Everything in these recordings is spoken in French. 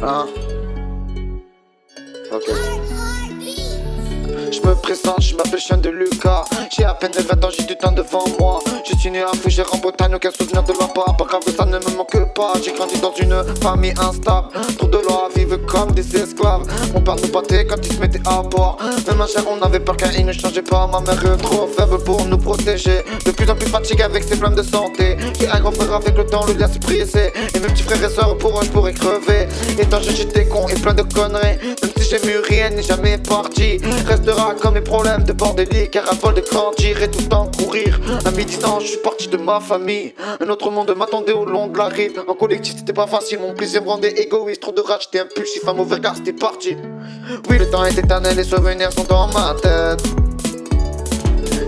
Hein? Ok. Je me présente, je m'appelle Chien de Lucas. J'ai à peine 20 ans, j'ai du temps devant moi. Je suis né à Fougères en Bretagne, aucun souvenir de là-bas. Pas grave, ça ne me manque pas. J'ai grandi dans une famille instable. Trop de lois, vivre comme des esclaves. Mon père nous battait quand il se mettait à boire. Même ma chère, on avait peur car il ne changeait pas. Ma mère est trop faible pour nous protéger. De plus en plus fatigué avec ses problèmes de santé. J'ai un grand frère avec le temps, le lien s'est brisé. Et mes petits frères et sœurs, pour eux, je pourrais crever. Étant jeune, j'étais con et plein de conneries. Même si j'ai mûri, elle n'est jamais partie. Restera comme mes problèmes de bordélique, car à vol de grandir et tout le temps courir. À mi-distance, je suis parti de ma famille. Un autre monde m'attendait au long de la rive. En collectif, c'était pas facile, mon plaisir me rendait égoïste. Trop de rage, j'étais impulsif, à mauvais regard, c'était parti. Oui, le temps est éternel, les souvenirs sont dans ma tête.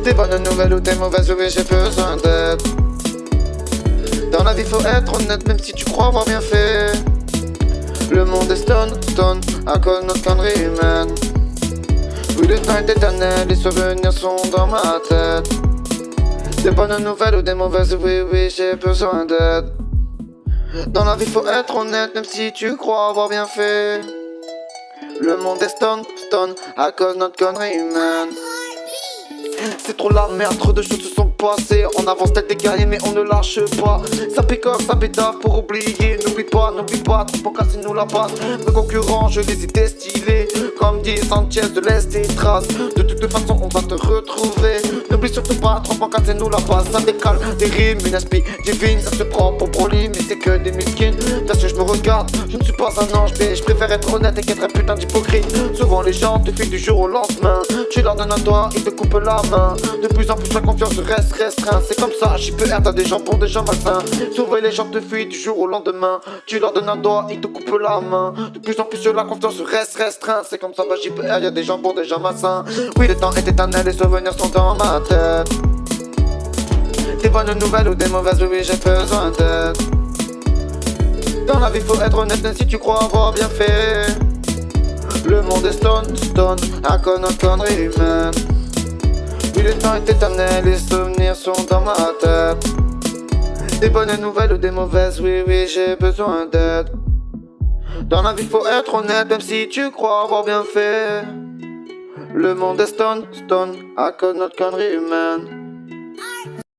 Des bonnes nouvelles ou des mauvaises, oui, j'ai besoin d'aide. Dans la vie, faut être honnête, même si tu crois avoir bien fait. Le monde est stone à cause de notre connerie humaine. Oui, le temps est éternel, les souvenirs sont dans ma tête. Des bonnes nouvelles ou des mauvaises, oui, j'ai besoin d'aide. Dans la vie, faut être honnête, même si tu crois avoir bien fait. Le monde est stone à cause de notre connerie humaine. C'est trop la merde, trop de choses se sont passées. On avance tête des guerriers mais on ne lâche pas. Ça picote, ça pétave pour oublier. N'oublie pas, trop pour casser nous la passe. Mes concurrents, je les ai destillés. Comme dit Sanchez de l'Est des traces. De toute façon on va te retrouver. N'oublie surtout pas, trop pour casser nous la passe. Ça décale, des rimes, une esprit divine. Ça se prend pour Broly mais c'est que des muscles. Bien sûr je me regarde, je ne suis pas un ange. Mais je préfère être honnête et qu'être un putain d'hypocrite. Souvent les gens te fuient du jour au lendemain. Tu leur donnes un doigt, ils te coupent la main. De plus en plus la confiance reste restreinte. C'est comme ça, j'y peux t'as des gens pour des gens malsains. Souvent les gens te fuient du jour au lendemain. Tu leur donnes un doigt, ils te coupent la main. De plus en plus la confiance reste restreinte. C'est comme ça, j'y peux y'a des gens pour des gens malsains. Oui, le temps est éternel, les souvenirs sont dans ma tête. Des bonnes nouvelles ou des mauvaises, oui, j'ai besoin d'aide. Dans la vie, faut être honnête, même si tu crois avoir bien fait. Le monde est stone à cause de notre connerie humaine. Oui, le temps est éternel, les souvenirs sont dans ma tête. Des bonnes nouvelles ou des mauvaises, oui, j'ai besoin d'aide. Dans la vie, faut être honnête, même si tu crois avoir bien fait. Le monde est stone à cause de notre connerie humaine.